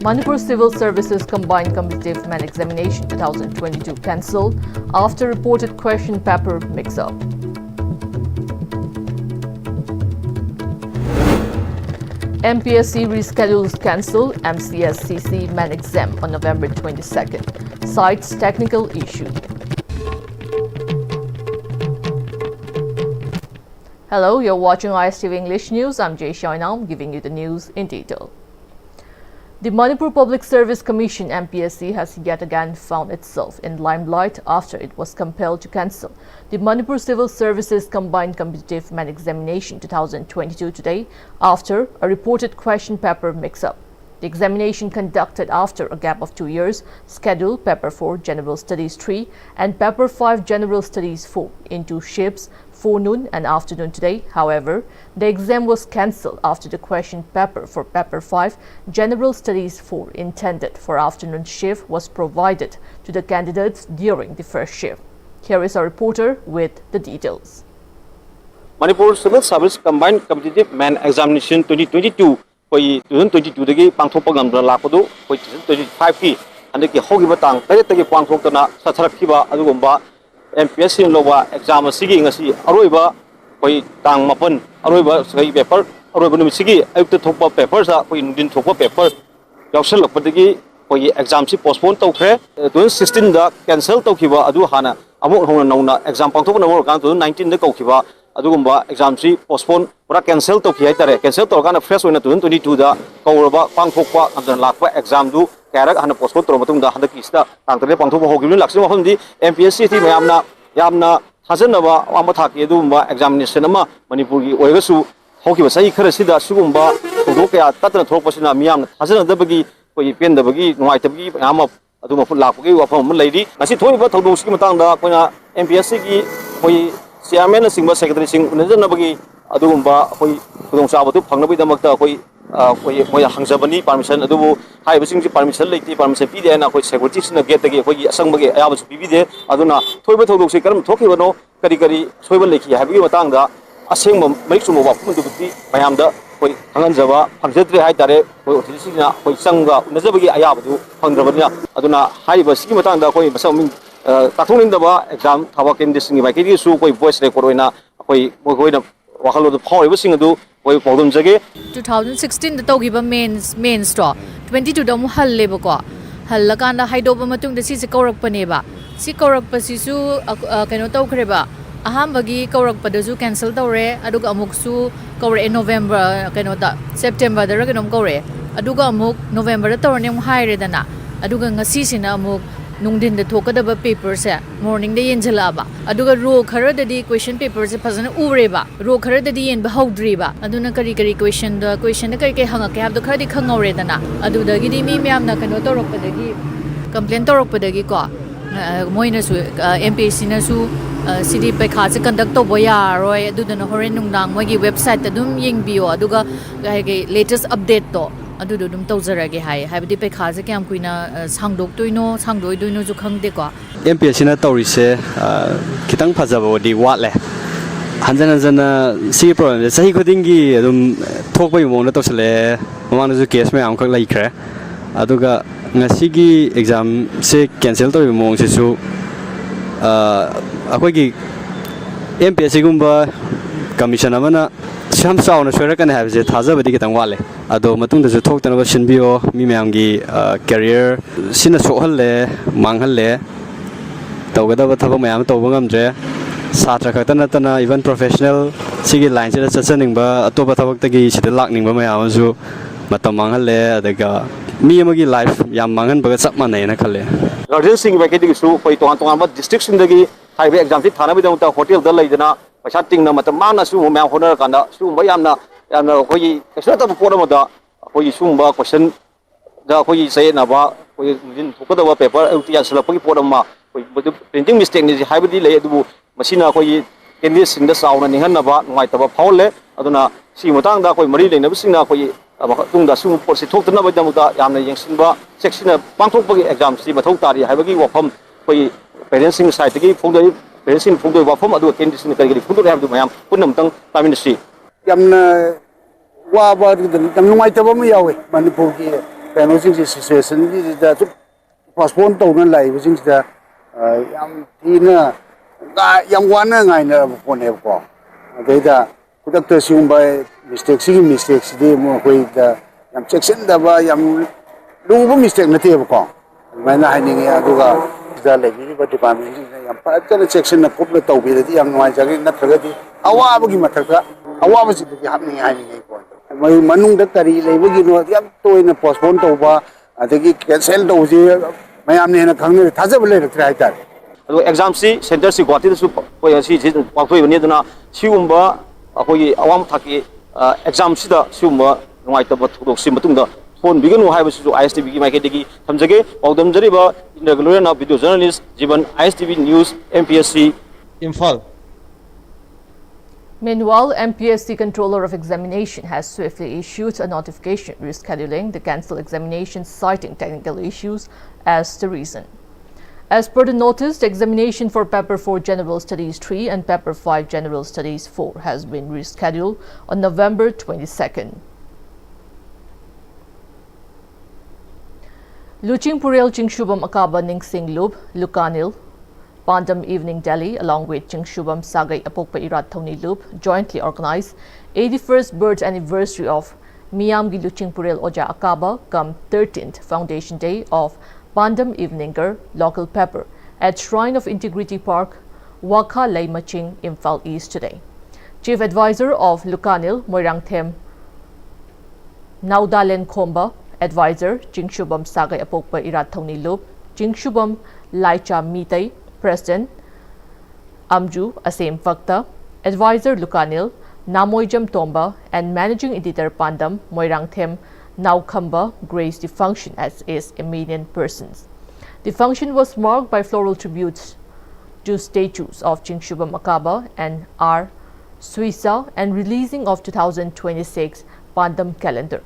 Manipur Civil Services Combined Competitive Man Examination 2022 cancelled after reported question paper mix-up. MPSC reschedules cancel MCSCC Man Exam on November 22nd, cites technical issue. Hello, you're watching Pm-Istv English News. I'm Jay Shainam, giving you the news in detail. The Manipur Public Service Commission (MPSC) has yet again found itself in limelight after it was compelled to cancel the Manipur Civil Services Combined Competitive Man Examination 2022 today after a reported question paper mix-up. The examination conducted after a gap of 2 years scheduled Paper 4 General Studies 3 and Paper 5 General Studies 4 into shifts forenoon and afternoon today. However, the exam was cancelled after the question paper for Paper 5 General Studies 4 intended for afternoon shift was provided to the candidates during the first shift. Here is our reporter with the details. Manipur Civil Service Combined Competitive Man Examination 2022 2022 dagi pangthokpa ngamdra lakpadu 2025 ki andaki hogiba tang tare tagi pangthoktana satharakhiba adugumba MPSC lowa exam asigi ngasi aroiba tang mapan aroiba sai paper aroiba numisigi ayukta thokpa paper sa nudin thokpa paper yausal lakpadagi exam si postpone tawkhre 2016 da cancel tawkhiba adu hana amuk hona nauna exam pangthokna mo kan 2019 da kawkhiba adugumba exam si postpone pura cancel tawkhi haitare cancel tawkana fresh oina 2022 da kawraba pangthokpa andan lakpa exam du karak hana postpone tro matungda handaki sta tangtare pangthokpa hogibni laksima mafamdi MPSC ti yamna hajanaba amba thaki adugumba examination ama manipur gi oigasu hokiba sai khara sida sugumba thokya tatna thokpasina miyamna hajanadabagi pendabagi nuaitabagi ama aduma lakpagi wafam leidi ngasi thoiba thodoski matangda koina MPSC gi Chairman singba secretary sing unajannabagi adugumba khudong sabatu phangnabi damakta koi hangjabani permission adubu haiba singji permission leiti permission pide na security sina gate gi asangbagi ayaba su pibide aduna thoiba thodoksi karam thokibano kari soiba lekhi haibagi matangda asengba maiksumo wafum dubuti mayamda hanganjaba phangjetre haitare otisina sangga unajabagi ayaba du phangdrabania aduna haiba sigi matangda basamin Tathunindaba exam Thawa Kendising by Kidi Su, voice record in Wakalo Power sing do, Podum Jage. 2016 the Togiba main store, 22 Dom Hal Leboko, Halakanda Hydobamatung, the Sisi Korak Paneba, Sikorak Pasisu, Kanoto Kreba, Ahambagi Korak Padazu cancelled the Re, Aduga Muksu, Kore in November, Kanota, September, the Reganum Gore, Aduga Muk, November, the Tornium higher than Aduga Sisina Muk. Nungdin the Tokadaba papers, morning the Yenjalaba. Aduga row Kara the question papers, a person Ureba, row Kara the end Bahodriba, Aduna Karikari question, the question the Karike Hanga have the Kadi Kangoredana, Adu the Gidimi Miamna Kanotorok Padagi, Complaintorok Padagi Ko, Moinas MPSC Nasu, City Pekasa conduct of Boya, Roy, Dudan Horenung, Wagi website, the Dum Ying Bio, Aduga latest update to. Adudum Tozaragi High, have the Pekazak and Quina Sangdok to know, Sangdo do no Zukang deco. MPSC Torise, Kitang Pazavo, the Watle. Hanzana see problem, the Sahikodingi, talk by Monatosle, one of the case, my uncle like Aduga Nasigi exam, say cancel to Monsisu. Aquagi MPSC Gumba Commissioner. Some sound a sure can have it has a ticket and wallet. Ado Matung does a talk to Shinbio, Mimangi, career, Sinasohale, Manghale, Togada Tabam, Tobamdre, Satra Katanatana, even professional, Sigi lines at sending ba, Atoba Tabaki, the Lacking Bamayazu, Matamangale, the Ga, Miyamagi life, Yamangan, but Sapman in a Kale. Largest by getting through for Toantama districts in the highway exam, Tanabida Hotel, the Ladana. Shutting the Matamana Sum, Honor Kanda, Sum Bayamna, and Hoi, a sort of Portamada, Hoi Sumba question, the Hoi say Nava, we didn't put over paper, LT and Salapi Portama, with the printing mistake is hybrid delay to Machina Hoi in this in the sound and Hanava, might have a Paule, Aduna, Simotanga, Hoi Marie, never seen a Hoi, Tunga Sum, Posito, Navamuda, Yamna Yansimba, section of Pantopi exam, Simatotari, Havagi, Wapam, Hoi, parenting site to give for the Pencil from the Wafam, do a candidacy in the food have the Mayam, Punamtang, Prime Ministry. Yamna Waba, the Numaitavami, Manipur, ꯀꯩꯅꯣꯁꯤꯡꯁꯤ ꯁꯤꯆꯨꯋꯦꯁꯟꯁꯤꯗ ꯁꯨꯝ postpone ꯇꯧꯅ ꯂꯥꯛꯏꯕꯁꯤꯡꯁꯤꯗ ꯌꯥꯝ ꯊꯤꯅ ꯌꯥꯝ ꯋꯥꯅ ꯉꯥꯏꯅꯔꯕ ꯄꯣꯠꯅꯦꯕꯀꯣ ꯑꯗꯩꯗ ꯈꯨꯗꯛꯇ ꯁꯤꯒꯨꯝꯕ ꯃꯤꯁꯇꯦꯛꯁꯤꯗꯤ ꯑꯩꯈꯣꯏꯗ ꯌꯥꯝ ꯆꯦꯛꯁꯤꯟꯗꯕ ꯌꯥꯝ ꯂꯨꯕ ꯃꯤꯁꯇꯦꯛ ꯅꯠꯇꯦꯕꯀꯣ ꯑꯗꯨꯃꯥꯏꯅ ꯍꯥꯏꯅꯤꯡꯉꯤ ꯑꯗꯨꯒ ꯁꯤꯗ ꯂꯩꯕꯤꯔꯤꯕ ꯗꯤꯄꯥꯔꯠꯃꯦꯟꯁꯤꯡꯁꯤꯅ ꯌꯥꯝ ꯐꯖꯅ ꯆꯦꯛꯁꯤꯟꯅ ꯀꯨꯞꯅ ꯇꯧꯕꯤꯔꯗꯤ ꯌꯥꯝ ꯅꯨꯡꯉꯥꯏꯖꯒꯅꯤ ꯅꯠꯇ꯭ꯔꯒꯗꯤ ꯑꯋꯥꯕꯒꯤ ꯃꯊꯛꯇ ꯑꯋꯥꯕꯁꯤꯡꯗꯨꯗꯤ ꯍꯥꯞꯅꯤꯡꯉꯤ ꯍꯥꯏꯅꯤꯡꯉꯤ ꯃꯣꯏ ꯃꯅꯨꯡꯗ ꯀꯔꯤ ꯂꯩꯕꯒꯤꯅꯣ ꯌꯥꯝ ꯇꯣꯏꯅ ꯄꯣꯁꯄꯣꯟ ꯇꯧꯕ ꯑꯗꯒꯤ ꯀꯦꯟꯁꯦꯜ ꯇꯧꯕꯁꯤ ꯃꯌꯥꯝꯅ ꯍꯦꯟꯅ ꯈꯪꯅꯔꯦ ꯊꯥꯖꯕ ꯂꯩꯔꯛꯇ꯭ꯔꯦ ꯍꯥꯏꯇꯥꯔꯦ ꯑꯗꯣ ꯑꯦꯛꯖꯥꯝꯁꯤ ꯁꯦꯟꯇꯔꯁꯤ ꯒꯨꯋꯥꯍꯥꯇꯤꯗꯁꯨ ꯑꯩꯈꯣꯏ ꯑꯁꯤ ꯄꯥꯡꯊꯣꯛꯏꯕꯅꯤ ꯑꯗꯨꯅ ꯁꯤꯒꯨꯝꯕ ꯑꯩꯈꯣꯏꯒꯤ ꯑꯋꯥꯡ ꯊꯥꯛꯀꯤ ꯑꯦꯛꯖꯥꯝꯁꯤꯗ ꯁꯤꯒꯨꯝꯕ ꯅꯨꯡꯉꯥꯏꯇꯕ ꯊꯧꯗꯣꯛꯁꯤ ꯃꯇꯨꯡꯗ ꯊꯣꯛꯍꯟꯕꯤꯒꯅꯨ ꯍꯥꯏꯕꯁꯤꯁꯨ ISTVꯒꯤ ꯃꯥꯏꯀꯩꯗꯒꯤ ꯊꯝꯖꯒꯦ ꯄꯥꯎꯗꯝꯖꯔꯤꯕ ꯏꯟꯗꯤꯌꯥꯒꯤ ꯂꯣꯏꯅꯅ video journalist Jeevan ISTV news MPSC Imphal. Meanwhile, MPSC Controller of Examination has swiftly issued a notification rescheduling the cancelled examinations, citing technical issues as the reason. As per the notice, the examination for Paper 4 General Studies 3 and Paper 5 General Studies 4 has been rescheduled on November 22nd. Luching Purel Chingshubam Akaba Ningsing Lub, Lukanil, Pandam Evening Delhi, along with Chingshubam Sagai Apokpa Irat Thoni Loop, jointly organized 81st birth anniversary of Miyamgi Luching Purel Oja Akaba, come 13th Foundation Day of Pandam Eveninger local paper at Shrine of Integrity Park, Waka Lay Maching, Imphal East today. Chief Advisor of Lukanil, Moirangthem Naudalen Komba, Advisor Chingshubam Sagai Apokpa Irat Thoni Loop, Chingshubam Laicha Mitay, President Amju Asem Fakta, Advisor Lukanil, Namoijam Tomba, and Managing Editor Pandam Moirangthem Naukamba graced the function as is eminent persons. The function was marked by floral tributes to statues of Chingshubam Akaba and R. Suisa and releasing of 2026 Pandam calendar.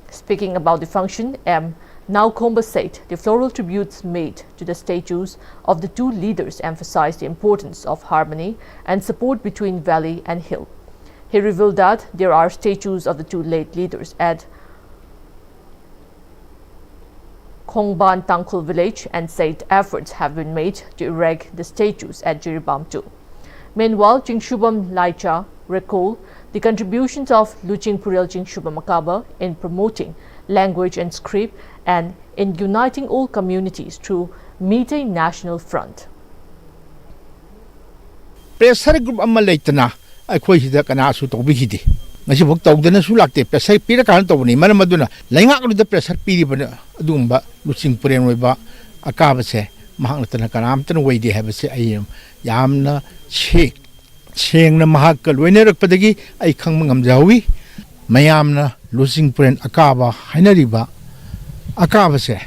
Speaking about the function, M. Naukomba said the floral tributes made to the statues of the two leaders emphasized the importance of harmony and support between valley and hill. He revealed that there are statues of the two late leaders at Khongban Tangkhul village and said efforts have been made to erect the statues at Jiribam too. Meanwhile, Chingshubam Laicha recalled the contributions of Luching Purel Chingshubam Akaba in promoting language and script and in uniting all communities through Meeting National Front. Pressure group amma leitana akhoi hida kana su to bihidi ngasi bok tawdana su lakte pressure pira kan tawni maram aduna laingak lu da pressure piri bana adumba Luching Purel oiba akaba se mahang tana kanam tan weidi have se ayam yamna chengna mahak loiner padagi ai khang ngam jawi mayamna Luching Purel akaba hainariba akaba se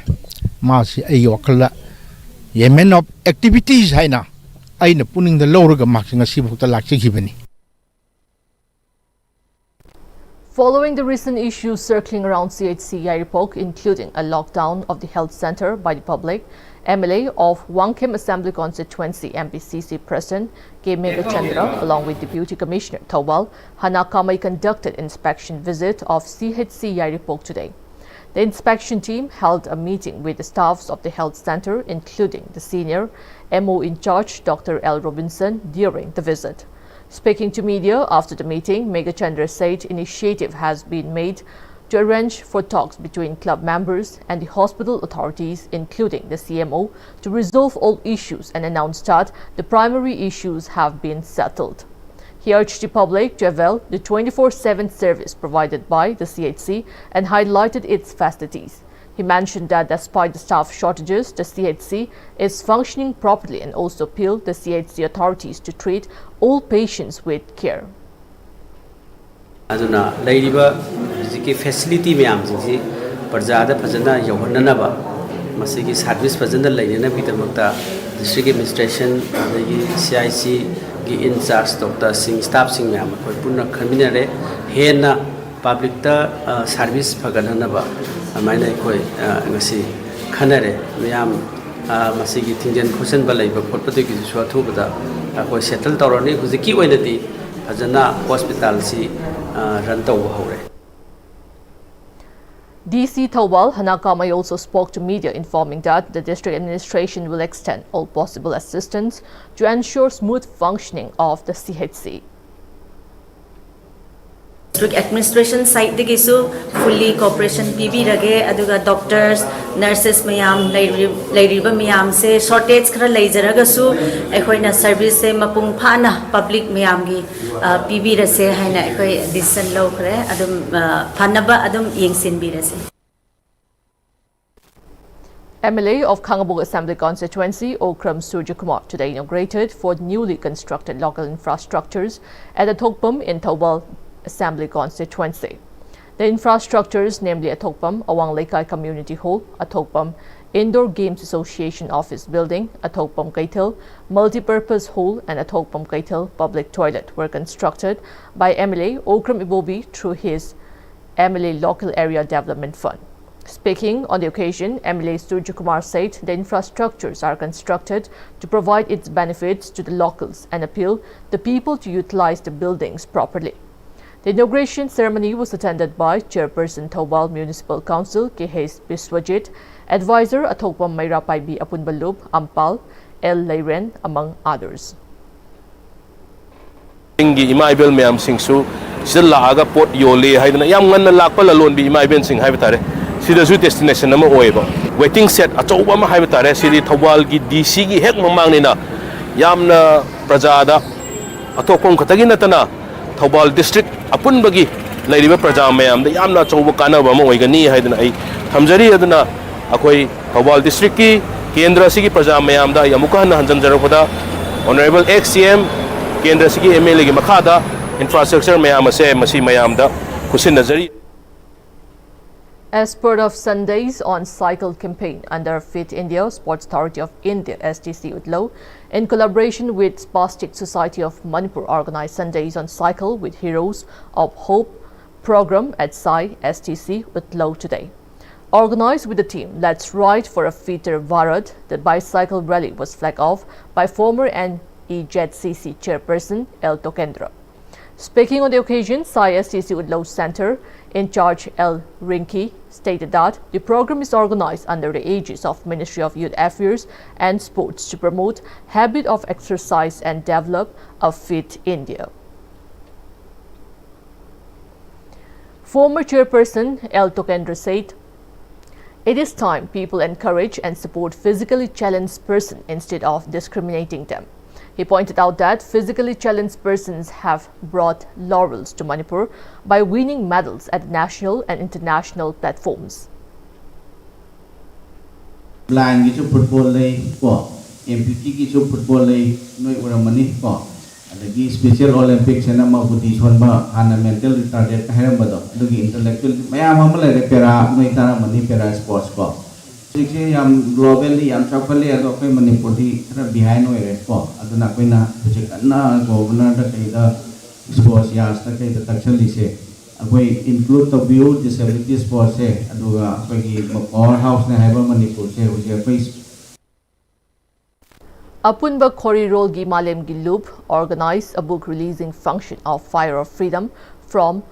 masi ai wakala yemen of activities haina aina puning the lowraga marking a sibukta lakchibani. Following the recent issues circling around CHC Yairipok, including a lockdown of the health center by the public, MLA of Wangkim Assembly Constituency MPCC President K. Megachandra, along with Deputy Commissioner Thawal Hanakamai, conducted inspection visit of CHC Yairipok today. The inspection team held a meeting with the staffs of the health center, including the senior MO in charge, Dr. L. Robinson, during the visit. Speaking to media after the meeting, Megachandra said initiative has been made to arrange for talks between club members and the hospital authorities, including the CMO, to resolve all issues and announced that the primary issues have been settled. He urged the public to avail the 24/7 service provided by the CHC and highlighted its facilities. He mentioned that despite the staff shortages, the CHC is functioning properly and also appealed the CHC authorities to treat all patients with care. Aduna laiba ziki facility meyam jinsi parjada phajana yohananaba masigi service phajana lainena bidamakta district administration adagi CIC gi in charge doctor sing staff sing meyam koi punna khaminare hena public ta service phagananaba amaina koi ngasi khanare meyam masigi thingjen khosen ba laiba khotpade gi swa thubada koi settle tawrani huziki oinati phajana hospital si run tawba hore. DC Thawal Hanakamai also spoke to media, informing that the district administration will extend all possible assistance to ensure smooth functioning of the CHC. District administration side degisu fully cooperation PB aduga doctors nurses mayam lairiba mayam se shortage khara leijaraga su ekhoina service se mapung phana public mayam gi PB rase haina ekhoi decision lo khare adum phanaba adum yengsin bi rase. MLA of Khangabuk Assembly Constituency, Okram Surjakumar, today inaugurated 4 newly constructed local infrastructures at the Thokpam in Thawal Assembly Constituency. The infrastructures, namely a Thokpam Awang Laikai Community Hall, a Thokpam Indoor Games Association Office Building, a Thokpam Kaitil Multi-Purpose Hall and a Thokpam Kaitil Public Toilet, were constructed by MLA Okram Ibobi through his MLA Local Area Development Fund. Speaking on the occasion, MLA Surjakumar said the infrastructures are constructed to provide its benefits to the locals and appeal the people to utilize the buildings properly. The inauguration ceremony was attended by Chairperson Thawal Municipal Council K.H. Biswajit, Advisor Athokpam Mayra Paibi Apunbalub Ampal, L. Leiren, among others. Imaibel mayam singsu sida laaga pot yole haidana yam nganna lakpa lalon bi imaibel sing haibitare sida su destination nama oiba waiting set achouba ma haibitare sidi Thawal gi DC gi hek mamang nina yamna prajada Athokpam khatagi natana Thawal district apun bagi lairiba praja mayam da yamna chouba kanaba ma oigani haidana ai thamjari adana akoi Thawal district ki kendra sigi praja mayam da yamuka na hanjam jarakpada honorable XCM kendra sigi MLA gi makhada infrastructure mayam ase masi mayam da khusin nazari. As part of Sundays on Cycle campaign under Fit India Sports Authority of India STC Udlo, in collaboration with Spastic Society of Manipur, organized Sundays on Cycle with Heroes of Hope program at Sai STC Udlo today. Organized with the team Let's Ride for a Fitter Bharat, the bicycle rally was flagged off by former NEJCC chairperson L. Tokendra. Speaking on the occasion, Sai STC Udlo Center in charge L. Rinki stated that the program is organized under the aegis of Ministry of Youth Affairs and Sports to promote habit of exercise and develop a fit India. Former chairperson L. Tokendra said, "It is time people encourage and support physically challenged persons instead of discriminating them." He pointed out that physically challenged persons have brought laurels to Manipur by winning medals at national and international platforms. Blind ki football lay ko, MPT ki football lay noi uramani ko. Adagi Special Olympics na mabutiswan ba ana mental retarded haram ba do. Adagi intellectual maya mamala repera noi tara mani pera sports ko. Siksi yang globally yang chakali ado koi Manipur di behind noi re ko. Aduna koi na project na governor da kai da sports yas ta kai da takchali se. Koi include the view disability sports se aduga koi ki powerhouse na haiba Manipur se uje koi Apunba Khorirol Gi Malem Gi Loop organized a book releasing function of Fire of Freedom from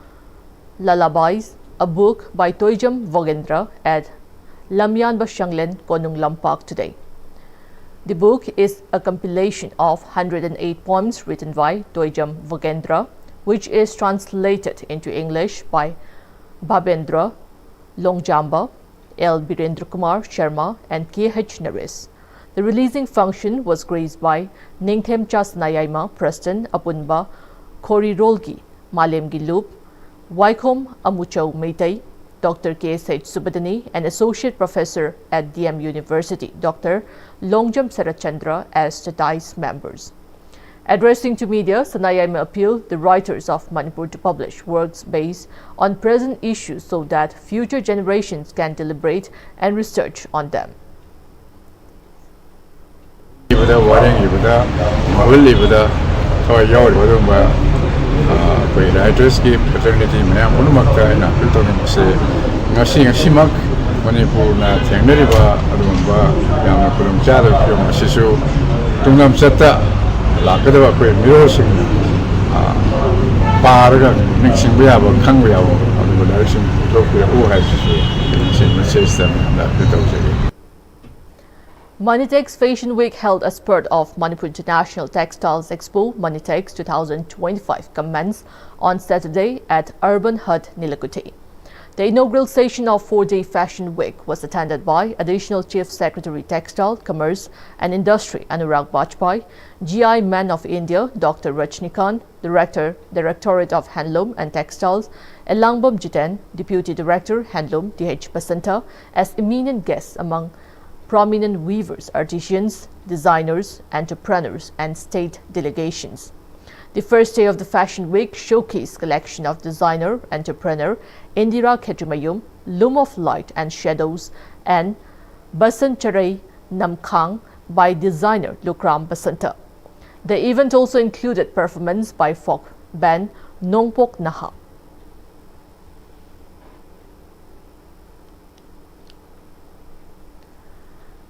Lullabies, a book by Toijam Vogendra at Lamyan Bashanglen Konung Lampak today. The book is a compilation of 108 poems written by Toijam Vogendra, which is translated into English by Babendra Longjamba, L. Birendra Kumar Sharma and K.H. Naris. The releasing function was graced by Ningthem Chas Nayaima, Preston Apunba Khorirolgi Malemgi Loop, Waikom Amuchau Meitei, Dr. K.S.H. Subadani, and Associate Professor at DM University, Dr. Longjam Sarachandra, as the DICE members. Addressing to media, Sanayaima appealed the writers of Manipur to publish works based on present issues so that future generations can deliberate and research on them. Writers ki fraternity mayam unumakta ina piltonim se ngasimak Manipur na thengnariba adumba yamna kurum chada pyom asisu tungnam chatta lakadaba koi miro sing paraga nixing ba khangba ꯔꯤꯒꯨꯂꯔꯁꯤꯡ ꯄꯨꯊꯣꯛꯄꯤꯔꯛꯎ ꯍꯥꯏꯕꯁꯤꯁꯨ ꯁꯤ ꯃꯦꯁꯦꯖꯇ ꯃꯌꯥꯝꯗ appeal ꯇꯧꯖꯔꯤ. Monitex Fashion Week held as part of Manipur International Textiles Expo Monitex 2025 commenced on Saturday at Urban Hut, Nilakuti. The inaugural session of 4-day Fashion Week was attended by Additional Chief Secretary Textile, Commerce and Industry Anurag Bajpai, GI Man of India Dr. Rajnikant, Director, Directorate of Handloom and Textiles, Elangbam Jiten, Deputy Director, Handloom DH Basanta, as eminent guests among prominent weavers, artisans, designers, entrepreneurs and state delegations. The first day of the Fashion Week showcased collection of designer, entrepreneur Indira Khetrimayum, Loom of Light and Shadows and Basancharai Namkhang by designer Lukram Basanta. The event also included performance by folk band Nongpok Naha.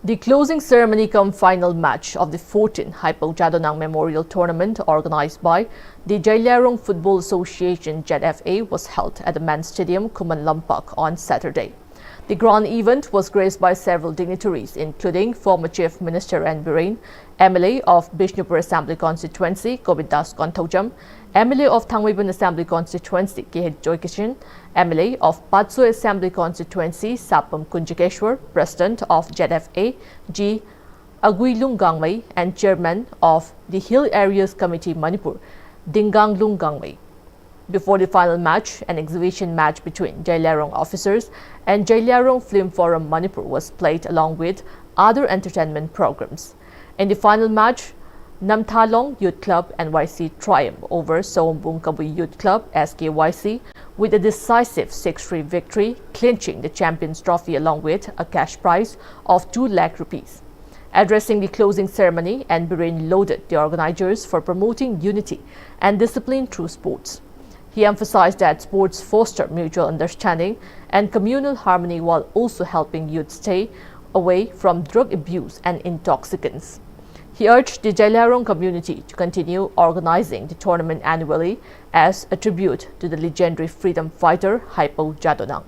The closing ceremony cum final match of the 14th Hypo Jadonang Memorial Tournament organized by the Jailarong Football Association JFA was held at the Men's Stadium, Kuman Lampak on Saturday. The grand event was graced by several dignitaries, including former Chief Minister N. Biren, MLA of Bishnupur Assembly Constituency, Govindas Kontaujam, MLA of Thangweiban Assembly Constituency, K.H. Joykishan, MLA of Patso Assembly Constituency, Sapam Kunjikeshwar, President of JFA, G. Aguilung Gangmei, and Chairman of the Hill Areas Committee Manipur, Dinganglung Gangmei. Before the final match, an exhibition match between Jailarong officers and Jailarong Film Forum Manipur was played along with other entertainment programs. In the final match, Namthalong Youth Club NYC triumphed over Sombung Kabui Youth Club SKYC with a decisive 6-3 victory, clinching the Champions Trophy along with a cash prize of 2 lakh rupees. Addressing the closing ceremony, N. Biren lauded the organizers for promoting unity and discipline through sports. He emphasized that sports foster mutual understanding and communal harmony while also helping youth stay away from drug abuse and intoxicants. He urged the Jailarong community to continue organizing the tournament annually as a tribute to the legendary freedom fighter Hypo Jadonang.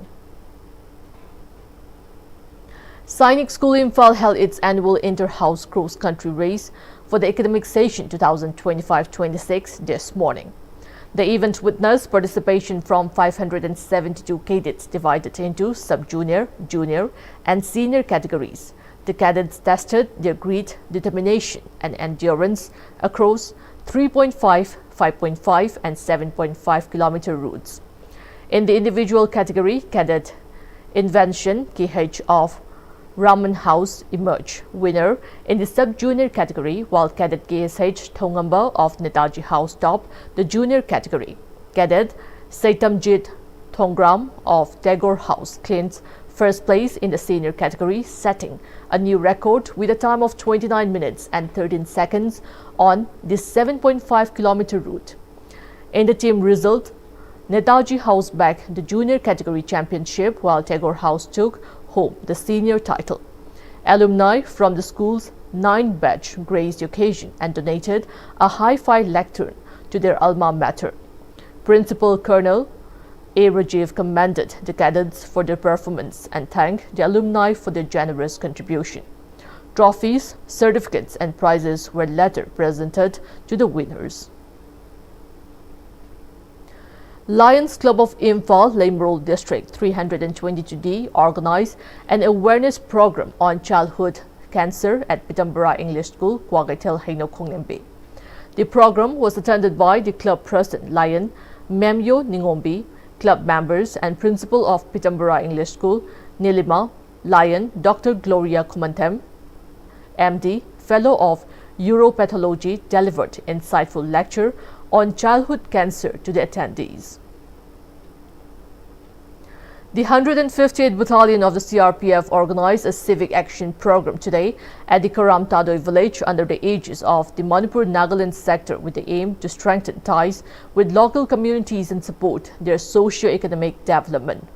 Sainik School Imphal held its annual inter-house cross-country race for the academic session 2025-26 this morning. The event witnessed participation from 572 cadets divided into sub-junior, junior and senior categories. The cadets tested their grit, determination and endurance across 3.5, 5.5 and 7.5 kilometer routes. In the individual category, Cadet Invention KH of Raman House emerged winner in the sub-junior category, while Cadet KSH Thongamba of Netaji House topped the junior category. Cadet Saitamjit Thongram of Tagore House claimed first place in the senior category, setting a new record with a time of 29 minutes and 13 seconds on the 7.5 kilometer route. In the team result, Netaji House bagged the junior category championship, while Tagore House took home the senior title. Alumni from the school's 9th batch graced the occasion and donated a hi-fi lectern to their alma mater. Principal Colonel A. Rajiv commended the cadets for their performance and thanked the alumni for their generous contribution. Trophies, certificates and prizes were later presented to the winners. Lions Club of Imphal, Limrol District 322D organized an awareness program on childhood cancer at Pitambara English School, Kwagaitel, Haino Khonglembe. The program was attended by the club president, Lion Memyo Ningombi, club members and principal of Pitambara English School, Nilima, Lion Dr. Gloria Kumantem, MD, fellow of Uropathology, delivered insightful lecture on childhood cancer to the attendees. The 158th Battalion of the CRPF organized a civic action program today at the Karam Tadoi village under the aegis of the Manipur Nagaland sector with the aim to strengthen ties with local communities and support their socio-economic development.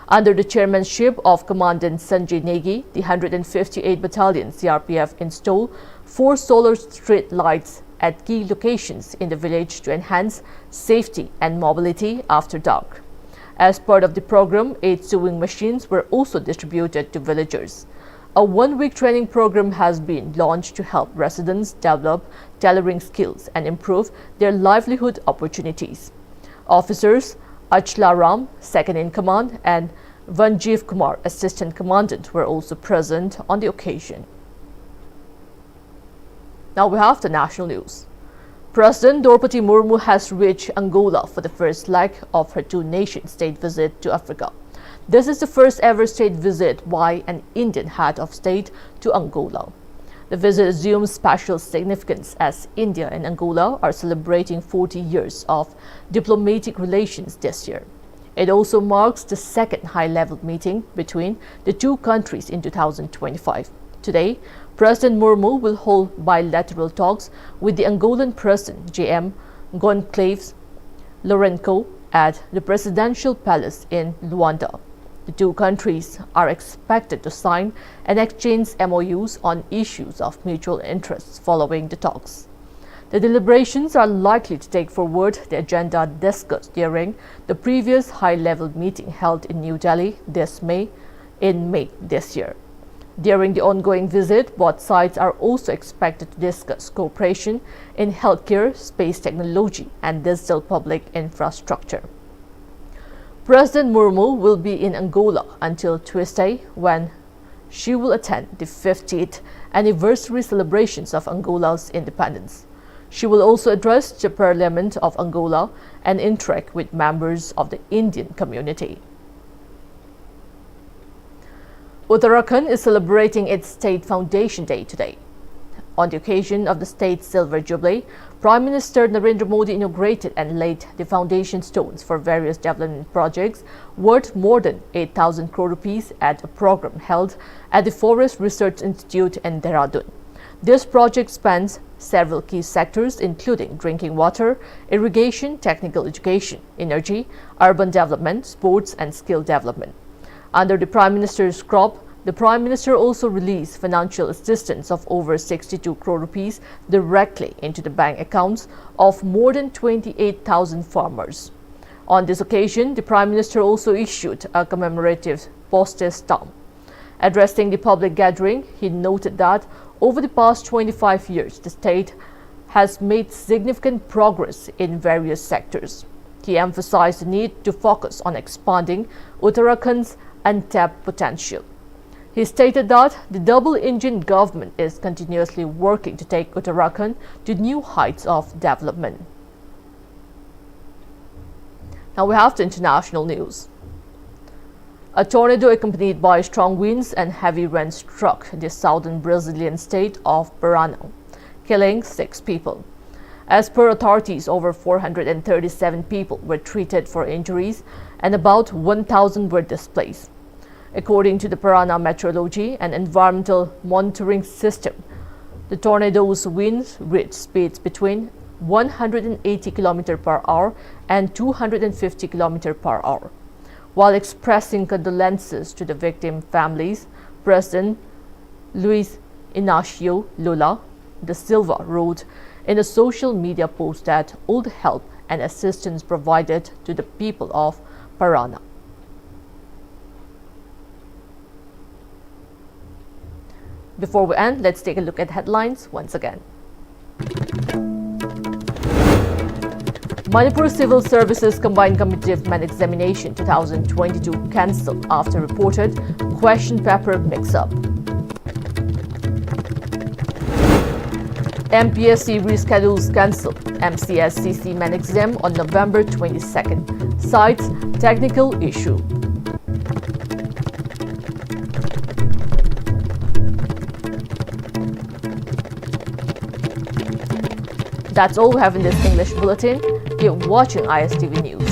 Under the chairmanship of Commandant Sanjay Negi, the 158th Battalion CRPF installed 4 solar street lights at key locations in the village to enhance safety and mobility after dark. As part of the program, 8 sewing machines were also distributed to villagers. A one-week training program has been launched to help residents develop tailoring skills and improve their livelihood opportunities. Officers Achla Ram, second in command, and Vanjeev Kumar, assistant commandant, were also present on the occasion. Now we have the national news. President Draupadi Murmu has reached Angola for the first leg of her two-nation state visit to Africa. This is the first ever state visit by an Indian head of state to Angola. The visit assumes special significance as India and Angola are celebrating 40 years of diplomatic relations this year. It also marks the second high-level meeting between the two countries in 2025. Today, President Murmu will hold bilateral talks with the Angolan President J.M. Goncalves Lourenço at the Presidential Palace in Luanda. The two countries are expected to sign and exchange MOUs on issues of mutual interest following the talks. The deliberations are likely to take forward the agenda discussed during the previous high-level meeting held in New Delhi in May this year. During the ongoing visit, both sides are also expected to discuss cooperation in healthcare, space technology, and digital public infrastructure. President Murmu will be in Angola until Tuesday, when she will attend the 50th anniversary celebrations of Angola's independence. She will also address the Parliament of Angola and interact with members of the Indian community. Uttarakhand is celebrating its State Foundation Day today. On the occasion of the state's Silver Jubilee, Prime Minister Narendra Modi inaugurated and laid the foundation stones for various development projects worth more than 8,000 crore rupees at a program held at the Forest Research Institute in Dehradun. This project spans several key sectors including drinking water, irrigation, technical education, energy, urban development, sports and skill development. Under the Prime Minister's crop, the Prime Minister also released financial assistance of over 62 crore rupees directly into the bank accounts of more than 28,000 farmers. On this occasion, the Prime Minister also issued a commemorative postage stamp. Addressing the public gathering, he noted that over the past 25 years, the state has made significant progress in various sectors. He emphasized the need to focus on expanding Uttarakhand's untapped potential. He stated that the double-engine government is continuously working to take Uttarakhand to new heights of development. Now we have the international news. A tornado accompanied by strong winds and heavy rain struck the southern Brazilian state of Paraná, killing 6 people. As per authorities, over 437 people were treated for injuries and about 1,000 were displaced. According to the Paraná Meteorology and Environmental Monitoring System, the tornado's winds reached speeds between 180 km per hour and 250 km per hour. While expressing condolences to the victim families, President Luiz Inácio Lula da Silva wrote in a social media post that all the help and assistance provided to the people of Paraná. Before we end, let's take a look at headlines once again. Manipur Civil Services Combined Competitive Men Examination 2022 cancelled after reported question paper mix-up. MPSC reschedules cancelled MCSCC Men Exam on November 22nd, cites technical issue. That's all we have in this English bulletin. Keep watching ISTV News.